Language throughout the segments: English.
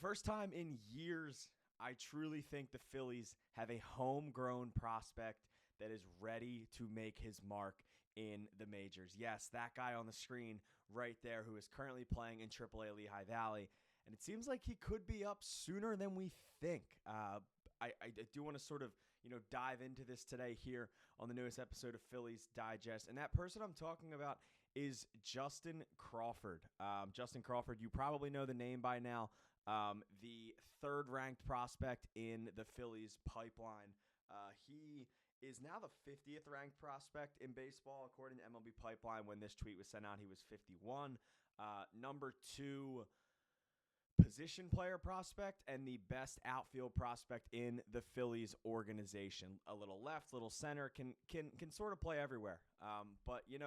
first time in years, I truly think the Phillies have a homegrown prospect that is ready to make his mark in the majors. Yes, that guy on the screen right there who is currently playing in AAA Lehigh Valley. And it seems like he could be up sooner than we think. I do want to sort of, dive into this today here on the newest episode of Phillies Digest. And that person I'm talking about is Justin Crawford. Justin Crawford, you probably know the name by now. The third-ranked prospect in the Phillies pipeline. He is now the 50th ranked prospect in baseball, according to MLB Pipeline. When this tweet was sent out, he was 51. Number 2 position player prospect and the best outfield prospect in the Phillies organization. A little left, little center, can sort of play everywhere. But it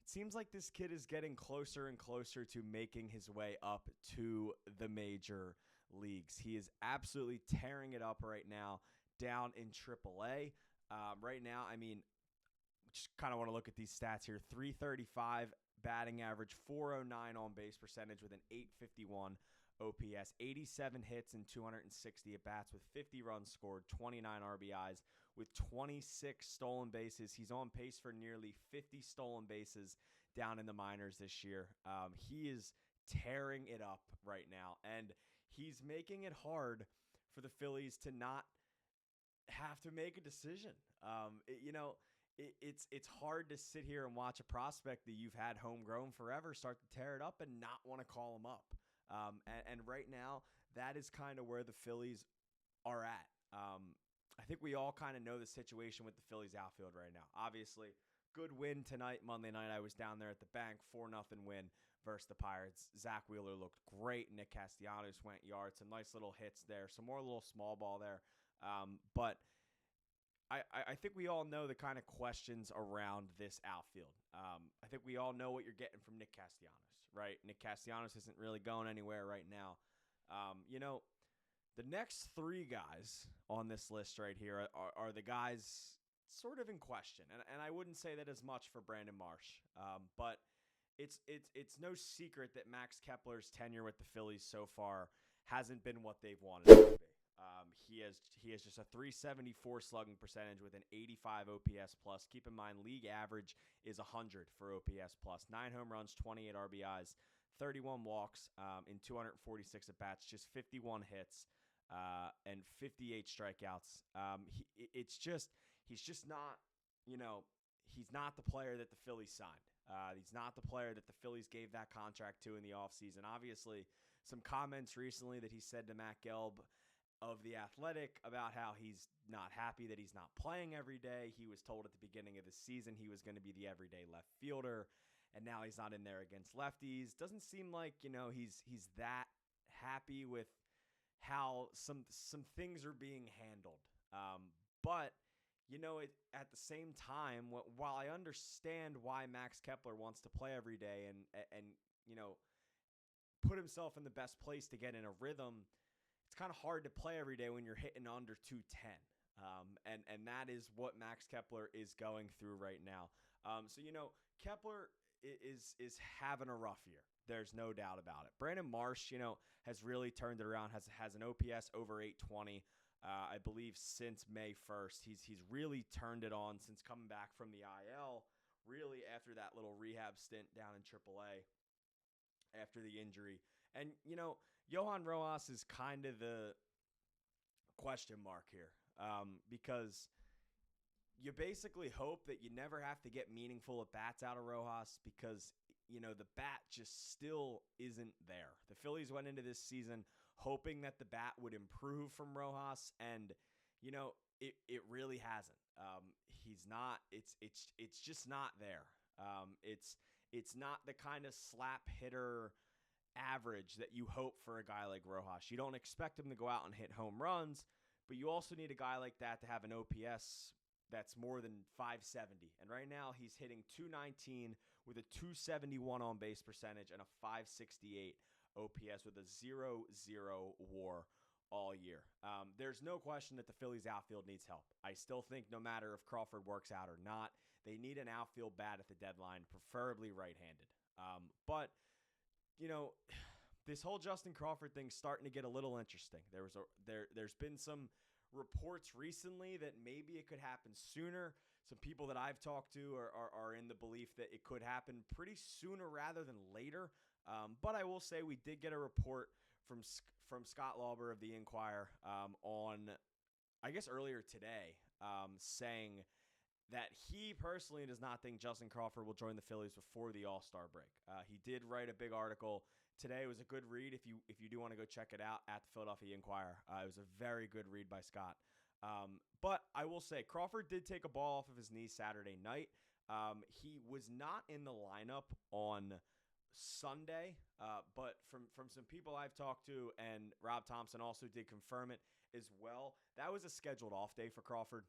seems like this kid is getting closer and closer to making his way up to the major leagues. He is absolutely tearing it up right now down in AAA. Right now, just kind of want to look at these stats here. 335 batting average, 409 on base percentage with an 851 OPS, 87 hits and 260 at-bats with 50 runs scored, 29 RBIs with 26 stolen bases. He's on pace for nearly 50 stolen bases down in the minors this year. He is tearing it up right now, and he's making it hard for the Phillies to not have to make a decision. It's hard to sit here and watch a prospect that you've had homegrown forever start to tear it up and not want to call him up. And right now, that is kind of where the Phillies are at. I think we all kind of know the situation with the Phillies outfield right now. Obviously, good win tonight, Monday night. I was down there at the bank, 4-0 win versus the Pirates. Zack Wheeler looked great. Nick Castellanos went yards. Some nice little hits there. Some more little small ball there. But I think we all know the kind of questions around this outfield. I think we all know what you're getting from Nick Castellanos, right? Nick Castellanos isn't really going anywhere right now. The next 3 guys on this list right here are the guys sort of in question. And I wouldn't say that as much for Brandon Marsh. But it's no secret that Max Kepler's tenure with the Phillies so far hasn't been what they've wanted it to be. He has just a 374 slugging percentage with an 85 OPS plus. Keep in mind, league average is 100 for OPS plus. 9 home runs, 28 RBIs, 31 walks in 246 at bats, just 51 hits and 58 strikeouts. He's just not, he's not the player that the Phillies signed. He's not the player that the Phillies gave that contract to in the offseason. Obviously, some comments recently that he said to Matt Gelb of The Athletic about how he's not happy that he's not playing every day. He was told at the beginning of the season he was going to be the everyday left fielder, and now he's not in there against lefties. Doesn't seem like, he's that happy with how some things are being handled. But at the same time, while I understand why Max Kepler wants to play every day and put himself in the best place to get in a rhythm, it's kind of hard to play every day when you're hitting under 210. And that is what Max Kepler is going through right now. Kepler is having a rough year. There's no doubt about it. Brandon Marsh, has really turned it around, has an OPS over 820. I believe since May 1st. He's really turned it on since coming back from the IL, really after that little rehab stint down in AAA after the injury. And, Johan Rojas is kind of the question mark here because you basically hope that you never have to get meaningful at-bats out of Rojas because, the bat just still isn't there. The Phillies went into this season hoping that the bat would improve from Rojas, and, it really hasn't. He's not. It's just not there. It's not the kind of slap hitter average that you hope for a guy like Rojas. You don't expect him to go out and hit home runs, but you also need a guy like that to have an OPS that's more than 570. And right now he's hitting 219 with a 271 on base percentage and a 568 OPS with a 0-0 WAR all year. There's no question that the Phillies outfield needs help. I still think no matter if Crawford works out or not, they need an outfield bat at the deadline, preferably right-handed. But this whole Justin Crawford thing's starting to get a little interesting. There's been some reports recently that maybe it could happen sooner. Some people that I've talked to are in the belief that it could happen pretty sooner rather than later. But I will say we did get a report from Scott Lauber of the Inquirer on, I guess, earlier today, saying that he personally does not think Justin Crawford will join the Phillies before the All-Star break. He did write a big article today. It was a good read if you do want to go check it out at the Philadelphia Inquirer. It was a very good read by Scott. But I will say Crawford did take a ball off of his knee Saturday night. He was not in the lineup on Sunday, but from some people I've talked to, and Rob Thomson also did confirm it as well, that was a scheduled off day for Crawford.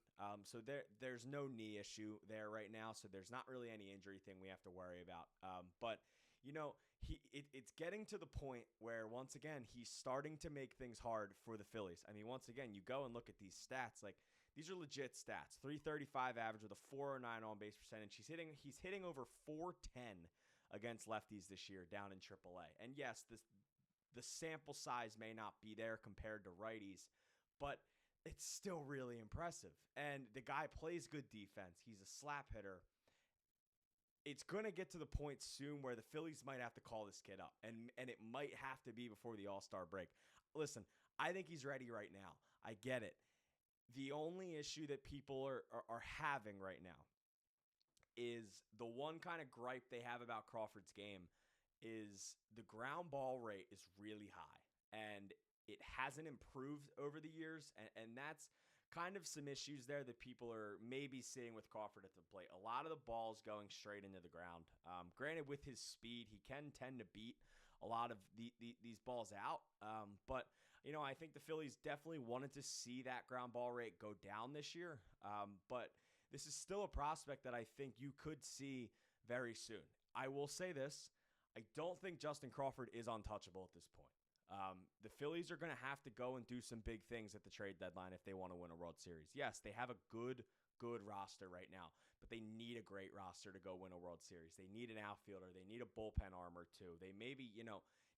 So there's no knee issue there right now, so there's not really any injury thing we have to worry about. But you know, it's getting to the point where, once again, he's starting to make things hard for the Phillies. I mean, once again, you go and look at these stats, like, these are legit stats. 335 average with a 409 on-base percentage. He's hitting over 410 against lefties this year down in AAA. And yes, the sample size may not be there compared to righties, but it's still really impressive. And the guy plays good defense. He's a slap hitter. It's going to get to the point soon where the Phillies might have to call this kid up, and it might have to be before the All-Star break. Listen, I think he's ready right now. I get it. The only issue that people are having right now is the one kind of gripe they have about Crawford's game is the ground ball rate is really high, and it hasn't improved over the years, and that's kind of some issues there that people are maybe seeing with Crawford at the plate. A lot of the balls going straight into the ground. Granted, with his speed, he can tend to beat a lot of these balls out, but you know, I think the Phillies definitely wanted to see that ground ball rate go down this year, but this is still a prospect that I think you could see very soon. I will say this. I don't think Justin Crawford is untouchable at this point. The Phillies are going to have to go and do some big things at the trade deadline if they want to win a World Series. Yes, they have a good roster right now, but they need a great roster to go win a World Series. They need an outfielder. They need a bullpen arm or two. They maybe,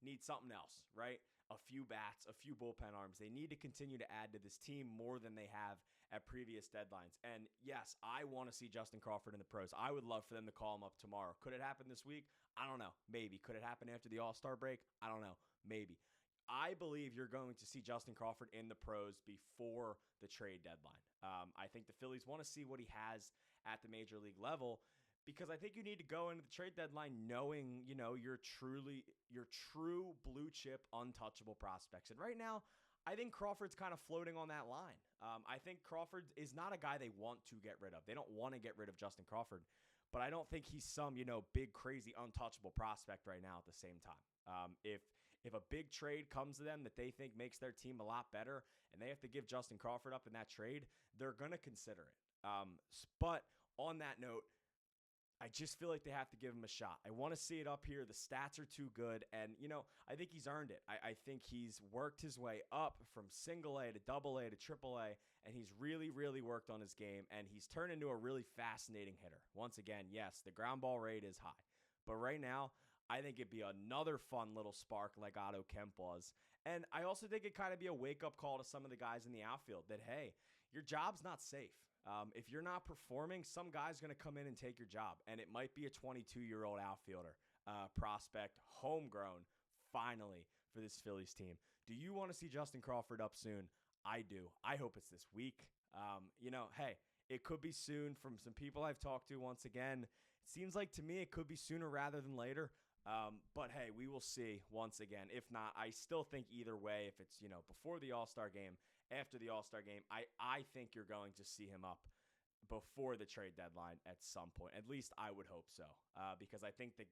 need something else, right? A few bats, a few bullpen arms. They need to continue to add to this team more than they have at previous deadlines. And yes, I want to see Justin Crawford in the pros. I would love for them to call him up tomorrow. Could it happen this week? I don't know. Maybe. Could it happen after the All-Star break? I don't know. Maybe. I believe you're going to see Justin Crawford in the pros before the trade deadline. I think the Phillies want to see what he has at the major league level, because I think you need to go into the trade deadline knowing, your true blue chip untouchable prospects. And right now, I think Crawford's kind of floating on that line. I think Crawford is not a guy they want to get rid of. They don't want to get rid of Justin Crawford, but I don't think he's some, big, crazy, untouchable prospect right now at the same time. If a big trade comes to them that they think makes their team a lot better and they have to give Justin Crawford up in that trade, they're going to consider it. But on that note, I just feel like they have to give him a shot. I want to see it up here. The stats are too good, and, I think he's earned it. I think he's worked his way up from single A to double A to triple A, and he's really, really worked on his game, and he's turned into a really fascinating hitter. Once again, yes, the ground ball rate is high, but right now, I think it'd be another fun little spark like Otto Kemp was. And I also think it'd kind of be a wake-up call to some of the guys in the outfield that, hey, your job's not safe. If you're not performing, some guy's going to come in and take your job. And it might be a 22-year-old outfielder prospect, homegrown, finally, for this Phillies team. Do you want to see Justin Crawford up soon? I do. I hope it's this week. Hey, it could be soon from some people I've talked to. Once again, it seems like to me it could be sooner rather than later. But hey, we will see once again. If not, I still think either way, if it's, before the All-Star game, after the All-Star game, I think you're going to see him up before the trade deadline at some point. At least I would hope so, because I think that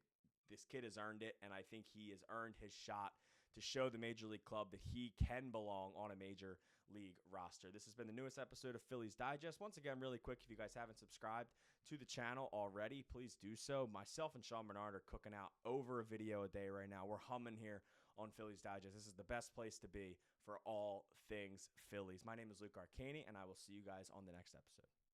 this kid has earned it, and I think he has earned his shot to show the Major League club that he can belong on a Major League roster. This has been the newest episode of Phillies Digest. Once again, really quick, if you guys haven't subscribed to the channel already, please do so. Myself and Sean Bernard are cooking out over a video a day right now. We're humming here on Phillies Digest. This is the best place to be for all things Phillies. My name is Arcaini, and I will see you guys on the next episode.